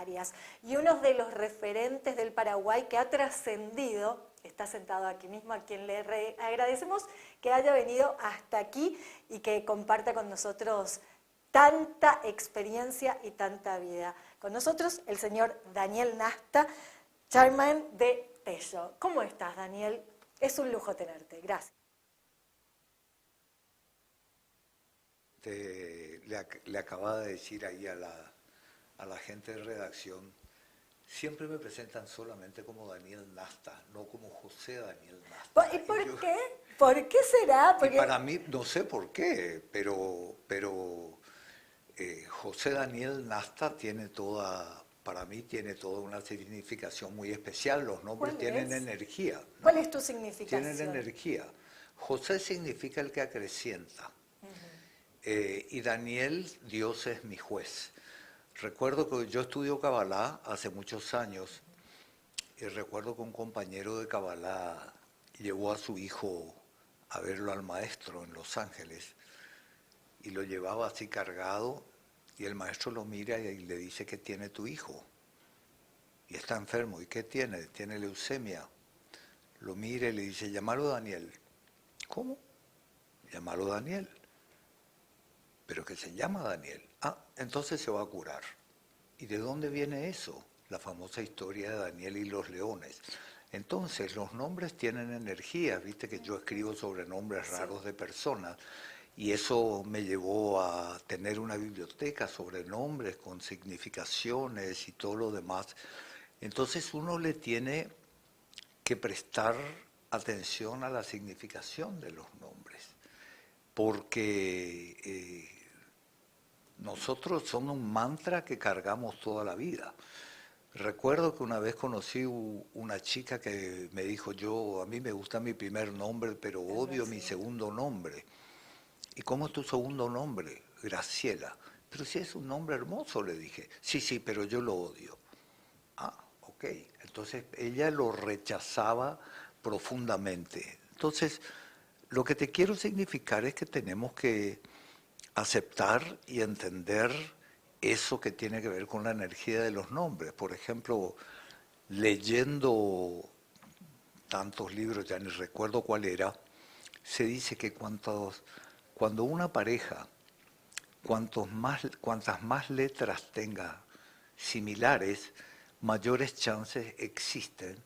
Arias. Y uno de los referentes del Paraguay que ha trascendido, está sentado aquí mismo, a quien le agradecemos que haya venido hasta aquí y que comparta con nosotros tanta experiencia y tanta vida. Con nosotros el señor Daniel Nasta, chairman de Tello. ¿Cómo estás, Daniel? Es un lujo tenerte. Gracias. Le acababa de decir ahí a la gente de redacción, siempre me presentan solamente como Daniel Nasta, no como José Daniel Nasta. ¿Y por qué? ¿Por qué será? Porque... Y para mí, no sé por qué, pero José Daniel Nasta tiene para mí tiene toda una significación muy especial. Los nombres tienen energía, ¿no? ¿Cuál es tu significación? Tienen energía. José significa el que acrecienta. Y Daniel, Dios es mi juez. Recuerdo que yo estudio Kabbalah hace muchos años y recuerdo que un compañero de Kabbalah llevó a su hijo a verlo al maestro en Los Ángeles y lo llevaba así cargado y el maestro lo mira y le dice: ¿qué tiene tu hijo? Y está enfermo. ¿Y qué tiene? Tiene leucemia. Lo mira y le dice: llámalo Daniel. ¿Cómo? Llámalo Daniel. Pero que se llama Daniel. Ah, entonces se va a curar. ¿Y de dónde viene eso? La famosa historia de Daniel y los leones. Entonces, los nombres tienen energía. Viste que yo escribo sobre nombres raros de personas y eso me llevó a tener una biblioteca sobre nombres con significaciones y todo lo demás. Entonces, uno le tiene que prestar atención a la significación de los nombres, porque nosotros somos un mantra que cargamos toda la vida. Recuerdo que una vez conocí una chica que me dijo: a mí me gusta mi primer nombre, pero odio mi segundo nombre. ¿Y cómo es tu segundo nombre? Graciela. Pero si es un nombre hermoso, le dije. Sí, pero yo lo odio. Ah, ok. Entonces ella lo rechazaba profundamente. Entonces, lo que te quiero significar es que tenemos que aceptar y entender eso que tiene que ver con la energía de los nombres. Por ejemplo, leyendo tantos libros, ya ni recuerdo cuál era, se dice que cuando una pareja, cuantas más letras tenga similares, mayores chances existen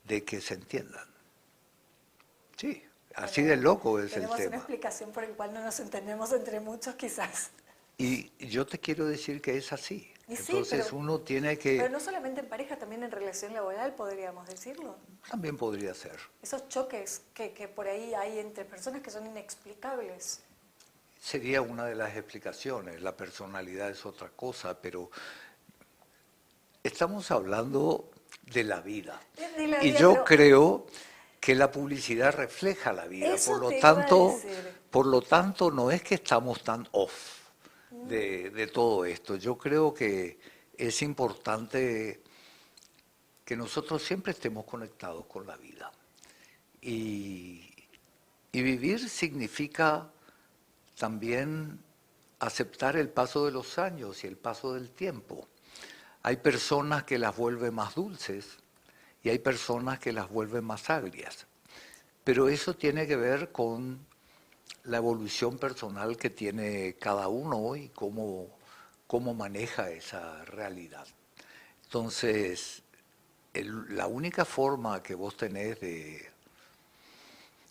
de que se entiendan. Sí, así de loco es el tema. Tenemos una explicación por la cual no nos entendemos entre muchos, quizás. Y yo te quiero decir que es así. Y entonces sí, uno tiene que... Pero no solamente en pareja, también en relación laboral, podríamos decirlo. También podría ser. Esos choques que por ahí hay entre personas que son inexplicables. Sería una de las explicaciones. La personalidad es otra cosa, pero estamos hablando de la vida. Y yo creo que la publicidad refleja la vida. Por lo tanto, no es que estamos tan off de todo esto. Yo creo que es importante que nosotros siempre estemos conectados con la vida. Y vivir significa también aceptar el paso de los años y el paso del tiempo. Hay personas que las vuelven más dulces y hay personas que las vuelven más agrias. Pero eso tiene que ver con la evolución personal que tiene cada uno y cómo maneja esa realidad. Entonces, la única forma que vos tenés de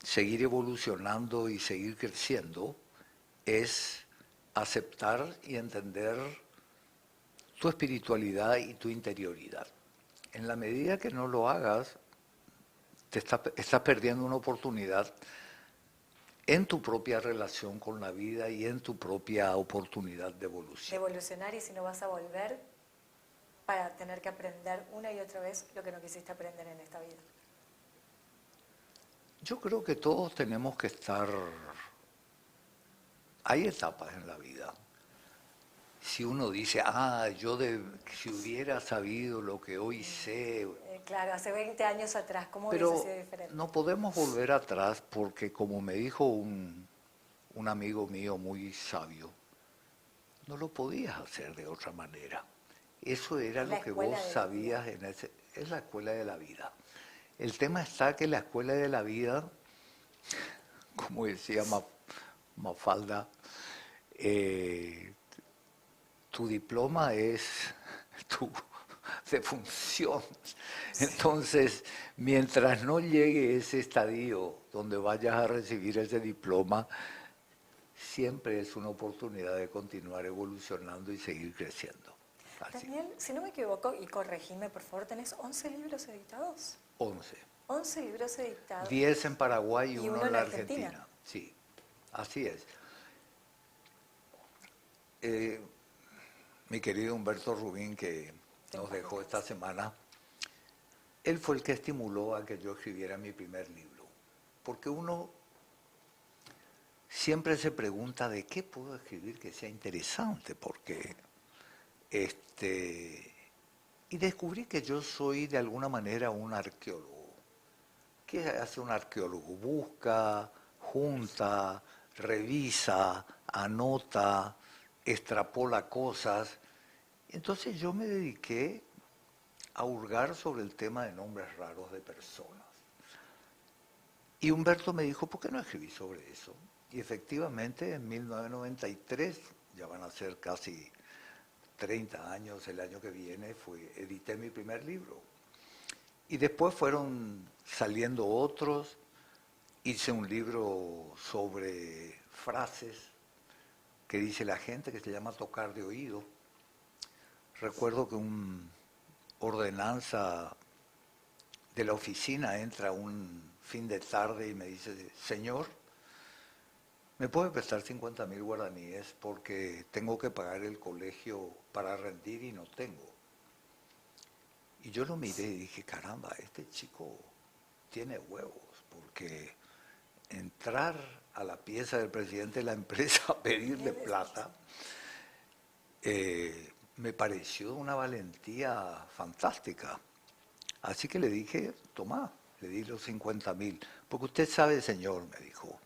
seguir evolucionando y seguir creciendo es aceptar y entender tu espiritualidad y tu interioridad. En la medida que no lo hagas, estás perdiendo una oportunidad en tu propia relación con la vida y en tu propia oportunidad de evolución. De evolucionar, y si no vas a volver para tener que aprender una y otra vez lo que no quisiste aprender en esta vida. Yo creo que todos tenemos que estar... Hay etapas en la vida. Si uno dice, si hubiera sabido lo que hoy sé... Claro, hace 20 años atrás, ¿cómo hubiese sido diferente? No podemos volver atrás porque, como me dijo un amigo mío muy sabio, no lo podías hacer de otra manera. Eso era lo que vos sabías en ese... Es la escuela de la vida. El tema está que la escuela de la vida, como decía Mafalda, tu diploma es tu defunción. Entonces, mientras no llegue ese estadio donde vayas a recibir ese diploma, siempre es una oportunidad de continuar evolucionando y seguir creciendo. Así. Daniel, si no me equivoco, y corregime por favor, ¿tenés 11 libros editados? 11. 11 libros editados. 10 en Paraguay y uno en la Argentina. Sí, así es. Mi querido Humberto Rubín, que nos dejó esta semana, él fue el que estimuló a que yo escribiera mi primer libro. Porque uno siempre se pregunta de qué puedo escribir que sea interesante, porque y descubrí que yo soy de alguna manera un arqueólogo. ¿Qué hace un arqueólogo? Busca, junta, revisa, anota, extrapola cosas. Entonces yo me dediqué a hurgar sobre el tema de nombres raros de personas. Y Humberto me dijo, ¿por qué no escribí sobre eso? Y efectivamente, en 1993, ya van a ser casi 30 años, el año que viene, edité mi primer libro. Y después fueron saliendo otros, hice un libro sobre frases que dice la gente, que se llama Tocar de Oído. Recuerdo que un ordenanza de la oficina entra un fin de tarde y me dice, señor, ¿me puede prestar 50.000 guaraníes porque tengo que pagar el colegio para rendir y no tengo? Y yo lo miré y dije, caramba, este chico tiene huevos, porque entrar a la pieza del presidente de la empresa a pedirle plata me pareció una valentía fantástica. Así que le dije, toma, le di los 50.000. Porque usted sabe, señor, me dijo,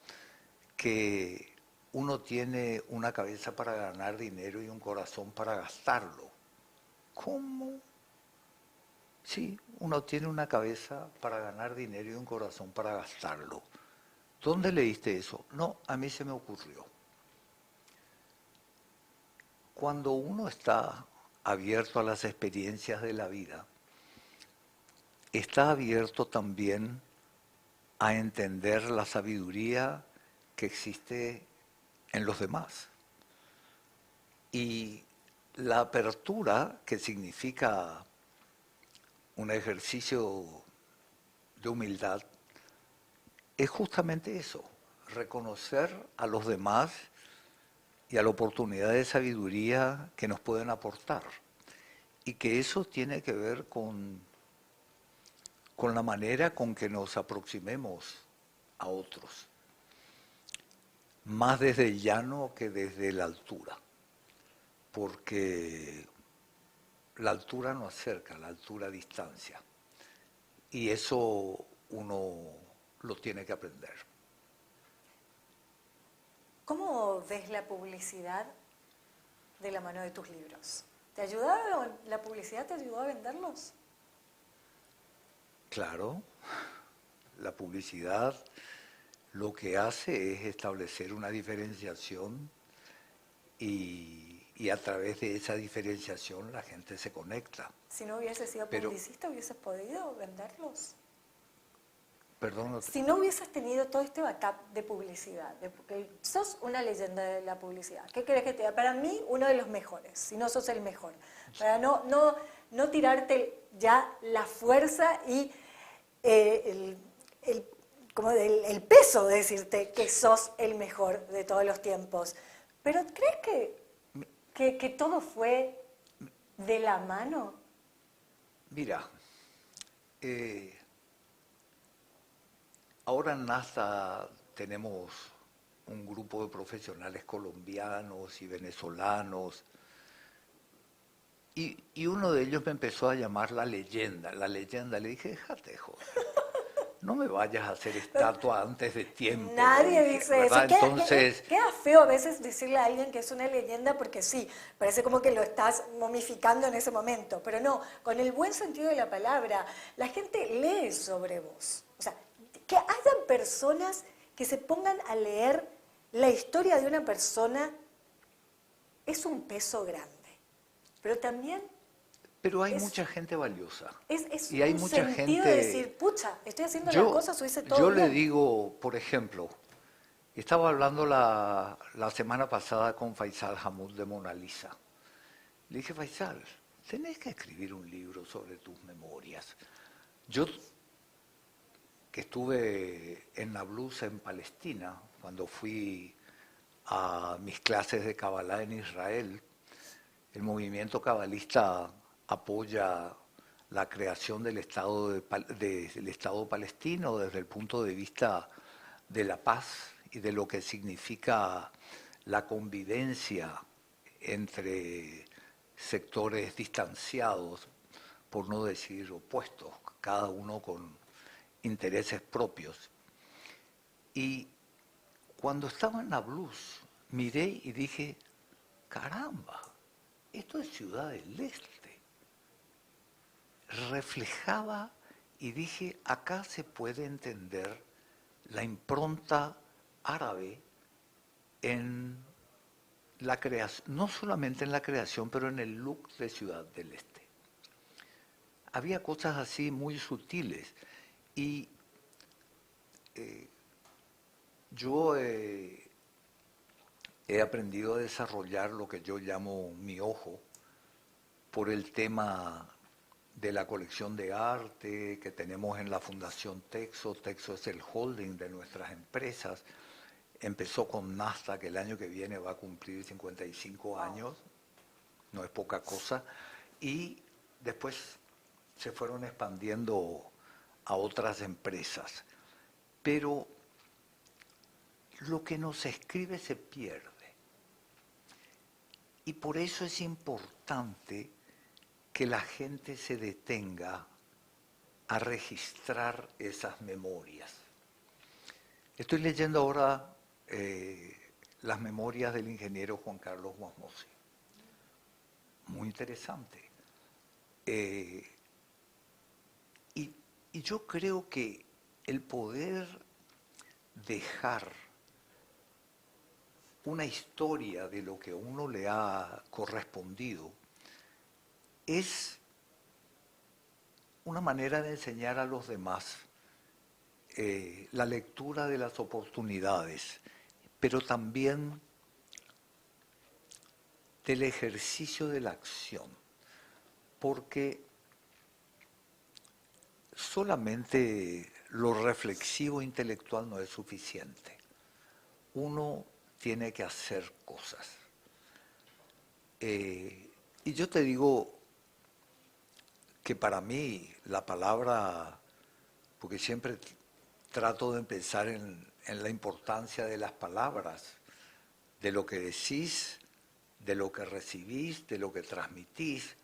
que uno tiene una cabeza para ganar dinero y un corazón para gastarlo. ¿Cómo? Sí, uno tiene una cabeza para ganar dinero y un corazón para gastarlo. ¿Dónde leíste eso? No, a mí se me ocurrió. Cuando uno está abierto a las experiencias de la vida, está abierto también a entender la sabiduría que existe en los demás. Y la apertura, que significa un ejercicio de humildad, es justamente eso, reconocer a los demás y a la oportunidad de sabiduría que nos pueden aportar. Y que eso tiene que ver con la manera con que nos aproximemos a otros. Más desde el llano que desde la altura. Porque la altura no acerca, la altura distancia. Y eso uno lo tiene que aprender. ¿Cómo ves la publicidad de la mano de tus libros? ¿Te ayudó, la publicidad te ayudó a venderlos? Claro, la publicidad lo que hace es establecer una diferenciación y a través de esa diferenciación la gente se conecta. Si no hubieses sido publicista, ¿hubieses podido venderlos? Perdón. Si no hubieses tenido todo este backup de publicidad, porque sos una leyenda de la publicidad, ¿qué querés que te diga? Para mí, uno de los mejores, si no sos el mejor. Para no tirarte ya la fuerza y el peso de decirte que sos el mejor de todos los tiempos. Pero ¿crees que todo fue de la mano? Mira, ahora en NASA tenemos un grupo de profesionales colombianos y venezolanos, y uno de ellos me empezó a llamar la leyenda. Le dije, déjate, joder. no me vayas a hacer estatua antes de tiempo. Nadie dice eso. Entonces, queda feo a veces decirle a alguien que es una leyenda porque sí, parece como que lo estás momificando en ese momento, pero no, con el buen sentido de la palabra, la gente lee sobre vos. O sea, que hayan personas que se pongan a leer la historia de una persona es un peso grande, pero también... Pero hay mucha gente valiosa. Es y hay un mucha sentido gente... de decir, pucha, estoy haciendo las cosas o hice todo Yo bien. le digo, por ejemplo, estaba hablando la semana pasada con Faisal Hamud de Mona Lisa. Le dije, Faisal, tenés que escribir un libro sobre tus memorias. Yo, que estuve en Nablus, en Palestina, cuando fui a mis clases de Kabbalah en Israel, el movimiento cabalista apoya la creación del Estado, del Estado palestino desde el punto de vista de la paz y de lo que significa la convivencia entre sectores distanciados, por no decir opuestos, cada uno con intereses propios. Y cuando estaba en Nablus, miré y dije, caramba, esto es Ciudad del Este. Reflejaba y dije, acá se puede entender la impronta árabe en la creación, no solamente en la creación, pero en el look de Ciudad del Este. Había cosas así muy sutiles y yo he aprendido a desarrollar lo que yo llamo mi ojo por el tema de la colección de arte que tenemos en la Fundación Texo. Texo es el holding de nuestras empresas. Empezó con Nasdaq, que el año que viene va a cumplir 55 años, no es poca cosa, y después se fueron expandiendo a otras empresas. Pero lo que nos escribe se pierde. Y por eso es importante que la gente se detenga a registrar esas memorias. Estoy leyendo ahora las memorias del ingeniero Juan Carlos Guasmosi. Muy interesante. Y yo creo que el poder dejar una historia de lo que a uno le ha correspondido es una manera de enseñar a los demás la lectura de las oportunidades, pero también del ejercicio de la acción, porque solamente lo reflexivo intelectual no es suficiente. Uno tiene que hacer cosas. Y yo te digo que para mí la palabra, porque siempre trato de pensar en la importancia de las palabras, de lo que decís, de lo que recibís, de lo que transmitís.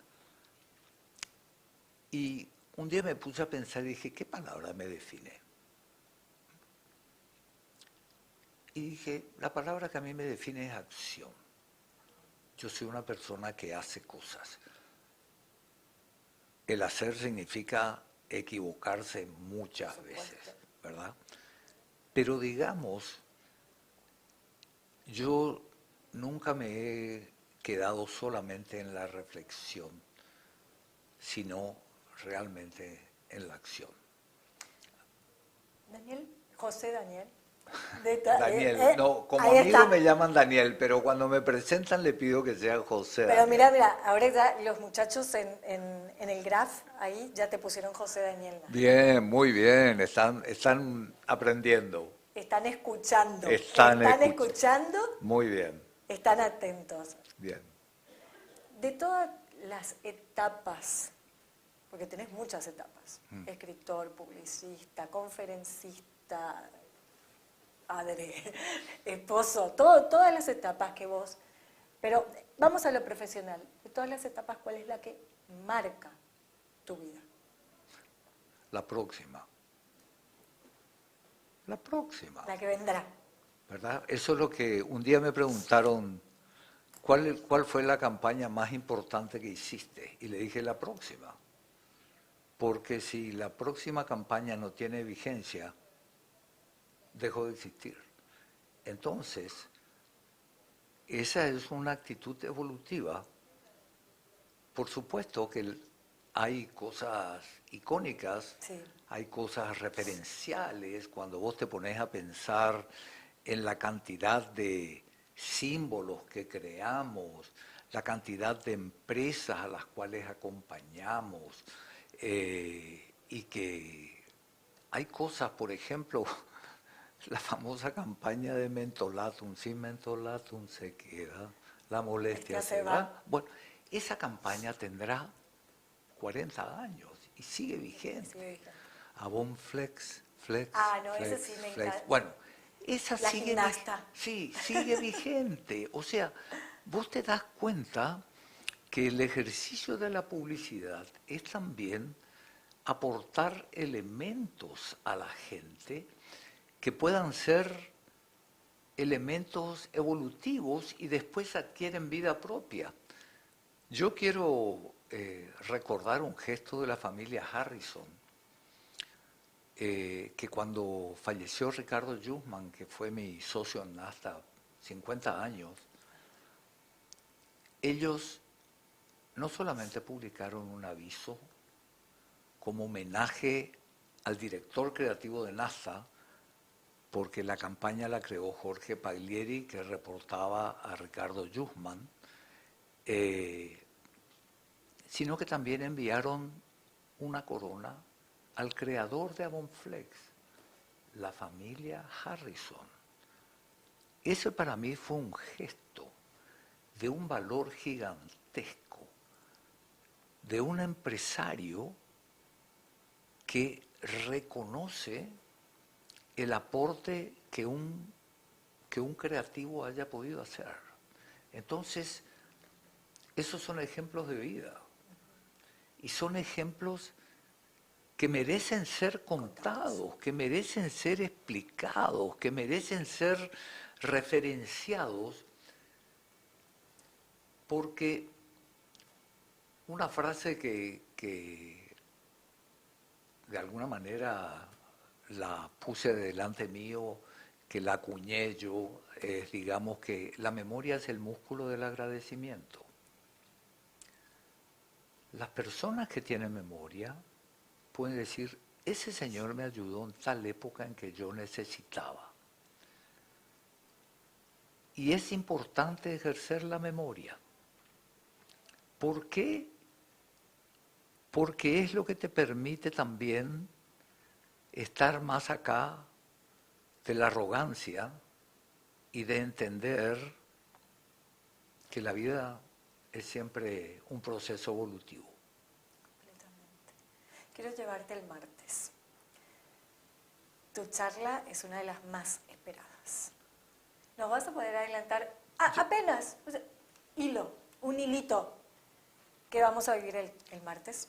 Y un día me puse a pensar y dije, ¿qué palabra me define? Y dije, la palabra que a mí me define es acción. Yo soy una persona que hace cosas. El hacer significa equivocarse muchas veces, ¿verdad? Pero digamos, yo nunca me he quedado solamente en la reflexión, sino realmente en la acción. Daniel, José Daniel. Daniel, no, como amigo está. Me llaman Daniel, pero cuando me presentan le pido que sea José. Pero mira, ahora ya los muchachos en el graph, ahí ya te pusieron José Daniel. Bien, muy bien, están aprendiendo. Están escuchando. Están escuchando. Muy bien. Están atentos. Bien. De todas las etapas, porque tenés muchas etapas, escritor, publicista, conferencista, padre, esposo, todas las etapas que vos... Pero vamos a lo profesional. De todas las etapas, ¿cuál es la que marca tu vida? La próxima. La próxima. La que vendrá. ¿Verdad? Eso es lo que un día me preguntaron, ¿cuál fue la campaña más importante que hiciste? Y le dije, la próxima. Porque si la próxima campaña no tiene vigencia, dejó de existir. Entonces, esa es una actitud evolutiva. Por supuesto que hay cosas icónicas, Sí. hay cosas referenciales, cuando vos te pones a pensar en la cantidad de símbolos que creamos, la cantidad de empresas a las cuales acompañamos, y que hay cosas, por ejemplo, la famosa campaña de mentolatum, sin mentolatum se queda, la molestia se va. Bueno, esa campaña tendrá 40 años y sigue vigente. Sigue vigente. Avon Flex, Flex, no, Flex, ese sí me Flex. encanta. Bueno, esa La sigue, gimnasta. sí, sigue vigente. O sea, vos te das cuenta que el ejercicio de la publicidad es también aportar elementos a la gente que puedan ser elementos evolutivos y después adquieren vida propia. Yo quiero recordar un gesto de la familia Harrison, que cuando falleció Ricardo Yusman, que fue mi socio en hasta 50 años, ellos no solamente publicaron un aviso como homenaje al director creativo de NASA, porque la campaña la creó Jorge Paglieri, que reportaba a Ricardo Yusman, sino que también enviaron una corona al creador de Avon Flex, la familia Harrison. Ese para mí fue un gesto de un valor gigantesco, de un empresario que reconoce el aporte que un creativo haya podido hacer. Entonces, esos son ejemplos de vida. Y son ejemplos que merecen ser contados, que merecen ser explicados, que merecen ser referenciados, porque una frase que de alguna manera la puse delante mío, que la acuñé yo, es, digamos, que la memoria es el músculo del agradecimiento. Las personas que tienen memoria pueden decir, ese señor me ayudó en tal época en que yo necesitaba. Y es importante ejercer la memoria. ¿Por qué? Porque es lo que te permite también estar más acá de la arrogancia y de entender que la vida es siempre un proceso evolutivo. Completamente. Quiero llevarte el martes. Tu charla es una de las más esperadas. ¿Nos vas a poder adelantar apenas, o sea, un hilito que vamos a vivir el martes?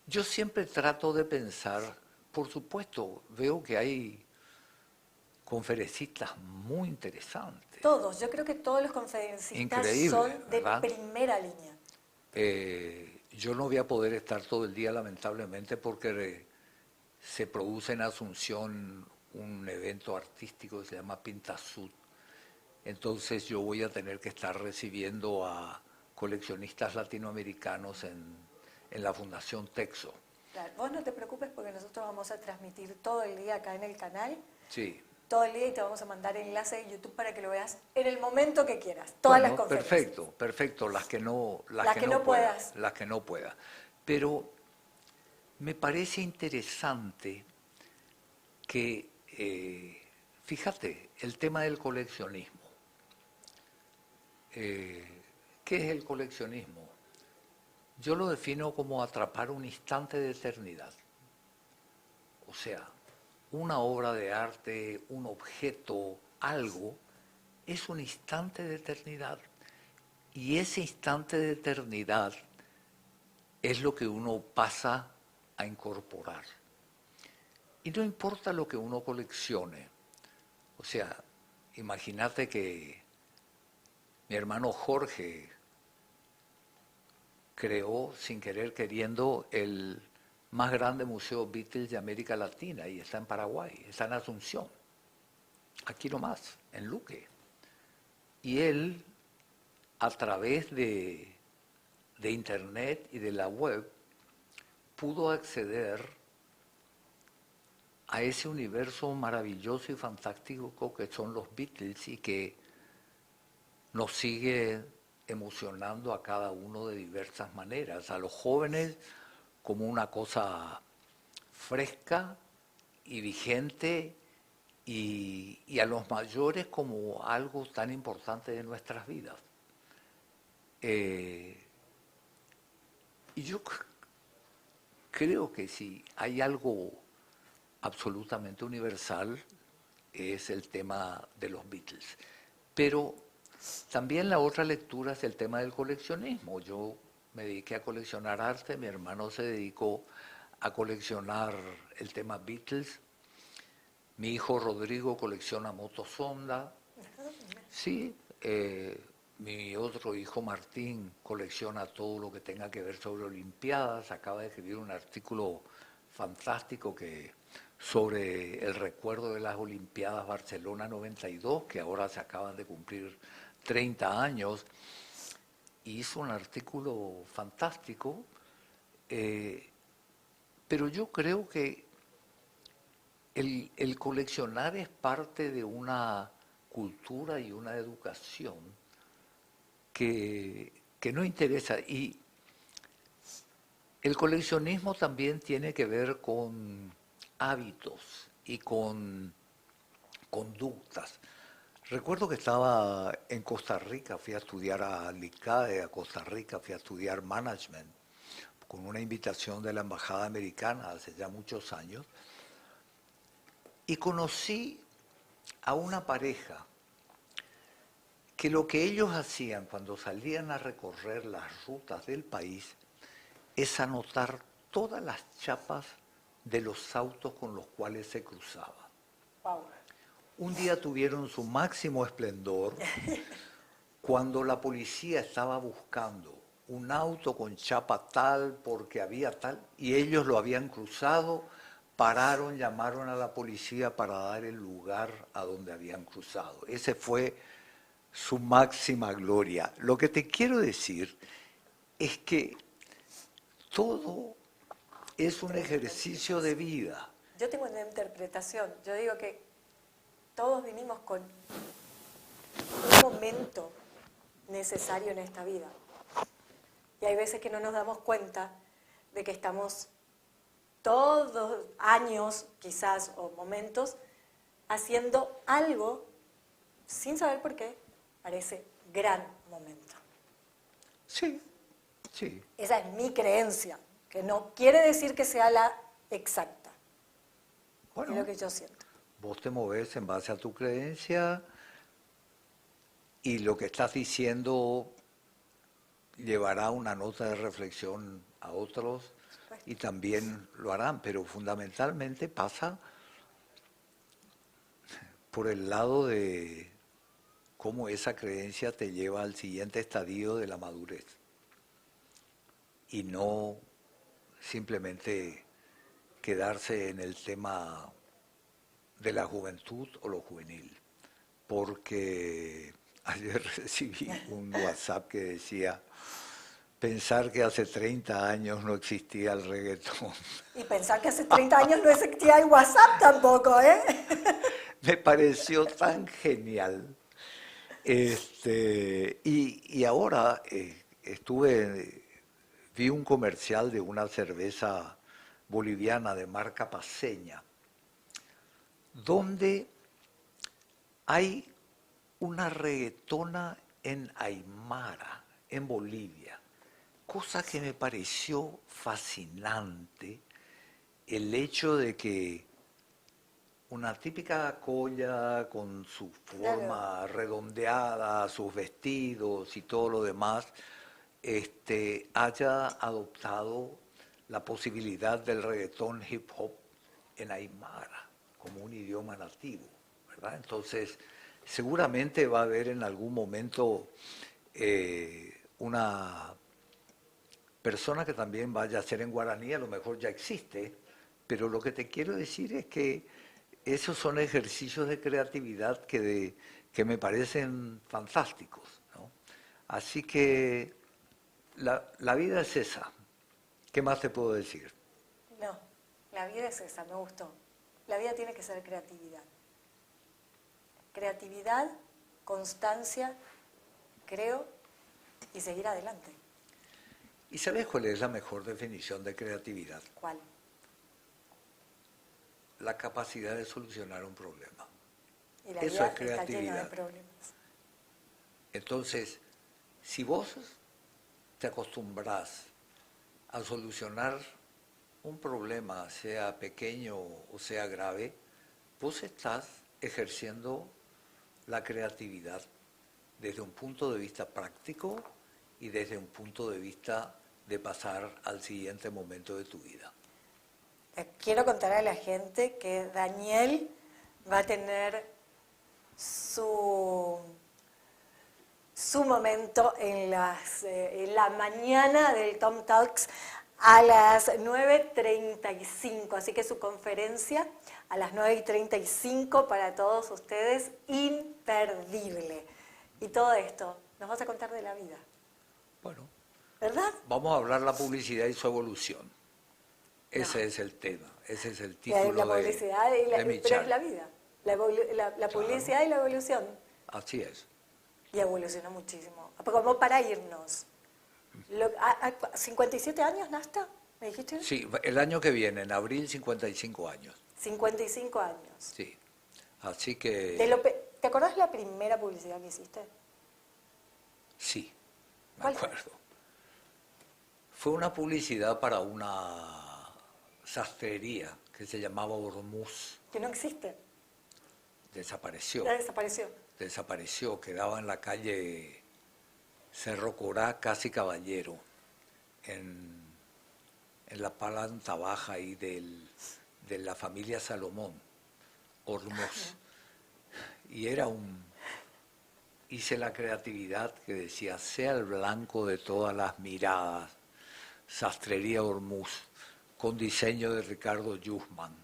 Yo siempre trato de pensar, por supuesto, veo que hay conferencistas muy interesantes. Todos, yo creo que todos los conferencistas son de primera línea. Yo no voy a poder estar todo el día, lamentablemente, porque se produce en Asunción un evento artístico que se llama Pintasud. Entonces yo voy a tener que estar recibiendo a coleccionistas latinoamericanos en la Fundación Texo. Claro, vos no te preocupes porque nosotros vamos a transmitir todo el día acá en el canal. Sí. Todo el día y te vamos a mandar enlace de YouTube para que lo veas en el momento que quieras. Todas las conferencias. Perfecto. Las que no pueda. Pero me parece interesante que, fíjate, el tema del coleccionismo. ¿Qué es el coleccionismo? Yo lo defino como atrapar un instante de eternidad. O sea, una obra de arte, un objeto, algo, es un instante de eternidad. Y ese instante de eternidad es lo que uno pasa a incorporar. Y no importa lo que uno coleccione. O sea, imagínate que mi hermano Jorge creó, sin querer queriendo, el más grande museo Beatles de América Latina, y está en Paraguay, está en Asunción, aquí nomás, en Luque. Y él, a través de Internet y de la web, pudo acceder a ese universo maravilloso y fantástico que son los Beatles y que nos sigue emocionando a cada uno de diversas maneras. A los jóvenes como una cosa fresca y vigente, y a los mayores como algo tan importante de nuestras vidas. Y yo creo que si hay algo absolutamente universal es el tema de los Beatles. Pero también la otra lectura es el tema del coleccionismo. Yo me dediqué a coleccionar arte, mi hermano se dedicó a coleccionar el tema Beatles, mi hijo Rodrigo colecciona motos Honda, sí, mi otro hijo Martín colecciona todo lo que tenga que ver sobre Olimpiadas, acaba de escribir un artículo fantástico sobre el recuerdo de las Olimpiadas Barcelona 92, que ahora se acaban de cumplir 30 años, y hizo un artículo fantástico, pero yo creo que el coleccionar es parte de una cultura y una educación que no interesa. Y el coleccionismo también tiene que ver con hábitos y con conductas. Recuerdo que estaba en Costa Rica, fui a estudiar a LICAE, a Costa Rica, fui a estudiar management, con una invitación de la Embajada Americana hace ya muchos años, y conocí a una pareja que lo que ellos hacían cuando salían a recorrer las rutas del país es anotar todas las chapas de los autos con los cuales se cruzaban. Wow. Un día tuvieron su máximo esplendor cuando la policía estaba buscando un auto con chapa tal porque había tal, y ellos lo habían cruzado, pararon, llamaron a la policía para dar el lugar a donde habían cruzado. Ese fue su máxima gloria. Lo que te quiero decir es que todo es un ejercicio de vida. Yo tengo una interpretación. Yo digo que todos vinimos con un momento necesario en esta vida. Y hay veces que no nos damos cuenta de que estamos todos años, quizás, o momentos, haciendo algo sin saber por qué, para ese gran momento. Sí, sí. Esa es mi creencia, que no quiere decir que sea la exacta. Bueno, es lo que yo siento. Vos te movés en base a tu creencia y lo que estás diciendo llevará una nota de reflexión a otros y también lo harán, pero fundamentalmente pasa por el lado de cómo esa creencia te lleva al siguiente estadio de la madurez y no simplemente quedarse en el tema de la juventud o lo juvenil, porque ayer recibí un WhatsApp que decía: pensar que hace 30 años no existía el reggaetón. Y pensar que hace 30 años no existía el WhatsApp tampoco, ¿eh? Me pareció tan genial. Y ahora vi un comercial de una cerveza boliviana de marca Paceña, donde hay una reggaetona en Aymara, en Bolivia, cosa que me pareció fascinante, el hecho de que una típica colla con su forma redondeada, sus vestidos y todo lo demás, haya adoptado la posibilidad del reggaetón hip hop en aymara, como un idioma nativo, ¿verdad? Entonces, seguramente va a haber en algún momento una persona que también vaya a ser en guaraní, a lo mejor ya existe, pero lo que te quiero decir es que esos son ejercicios de creatividad que me parecen fantásticos, ¿no? Así que la vida es esa. ¿Qué más te puedo decir? No, la vida es esa, me gustó. La vida tiene que ser creatividad. Creatividad, constancia, creo, y seguir adelante. ¿Y sabes cuál es la mejor definición de creatividad? ¿Cuál? La capacidad de solucionar un problema. Y la Eso vida es creatividad. está llena de problemas. Entonces, si vos te acostumbras a solucionar un problema, sea pequeño o sea grave, vos estás ejerciendo la creatividad desde un punto de vista práctico y desde un punto de vista de pasar al siguiente momento de tu vida. Quiero contar a la gente que Daniel va a tener su momento en la mañana del Tom Talks a las 9:35, así que su conferencia a las 9:35 para todos ustedes, imperdible. Y todo esto, nos vas a contar de la vida. Bueno, ¿verdad? Vamos a hablar de la publicidad y su evolución. Ese es el tema, ese es el La título publicidad de mi pero es charla. la vida, la publicidad y la evolución. Así es. Y evolucionó muchísimo. Como para irnos. 57 años, Nasta, ¿me dijiste? Sí, el año que viene, en abril, 55 años. 55 años. Sí, así que... ¿Te acordás la primera publicidad que hiciste? Sí, me ¿Cuál acuerdo. Fue una publicidad para una sastrería que se llamaba Hormuz. Que no existe. Desapareció. Ya desapareció. Desapareció, quedaba en la calle Cerro Corá, casi Caballero, en la planta baja ahí de la familia Salomón, Hormuz. Y hice la creatividad que decía, sea el blanco de todas las miradas, Sastrería Hormuz, con diseño de Ricardo Yusman.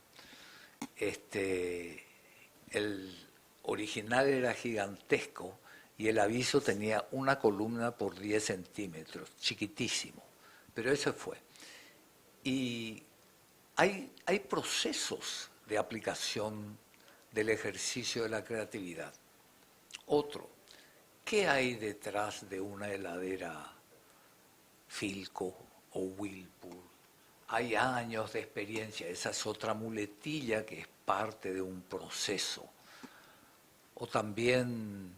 El original era gigantesco y el aviso tenía una columna por 10 centímetros, chiquitísimo, pero eso fue. Y hay procesos de aplicación del ejercicio de la creatividad. Otro, ¿qué hay detrás de una heladera Philco o Whirlpool? Hay años de experiencia, esa es otra muletilla que es parte de un proceso. O también,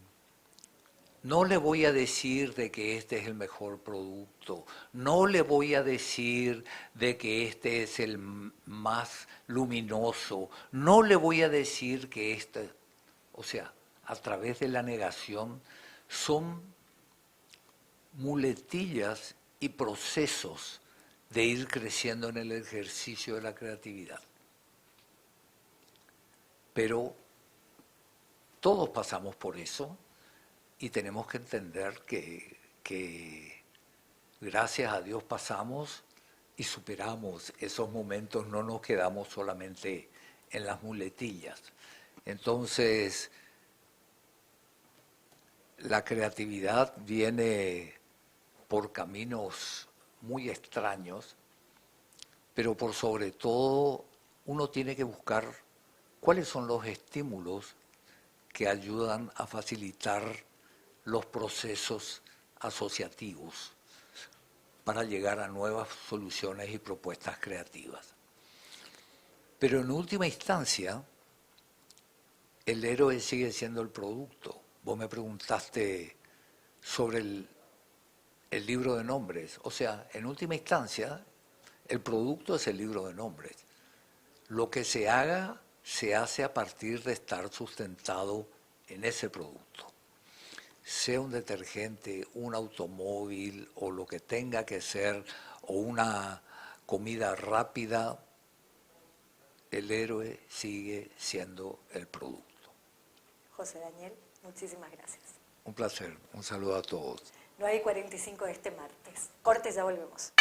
no le voy a decir de que este es el mejor producto, no le voy a decir de que este es el más luminoso, no le voy a decir que este, o sea, a través de la negación, son muletillas y procesos de ir creciendo en el ejercicio de la creatividad. Pero todos pasamos por eso y tenemos que entender que gracias a Dios pasamos y superamos esos momentos, no nos quedamos solamente en las muletillas. Entonces, la creatividad viene por caminos muy extraños, pero por sobre todo uno tiene que buscar cuáles son los estímulos que ayudan a facilitar los procesos asociativos para llegar a nuevas soluciones y propuestas creativas. Pero en última instancia, el héroe sigue siendo el producto. Vos me preguntaste sobre el libro de nombres. O sea, en última instancia, el producto es el libro de nombres. Lo que se haga, se hace a partir de estar sustentado en ese producto. Sea un detergente, un automóvil o lo que tenga que ser, o una comida rápida, el héroe sigue siendo el producto. José Daniel, muchísimas gracias. Un placer, un saludo a todos. 9:45 de este martes. Corte, ya volvemos.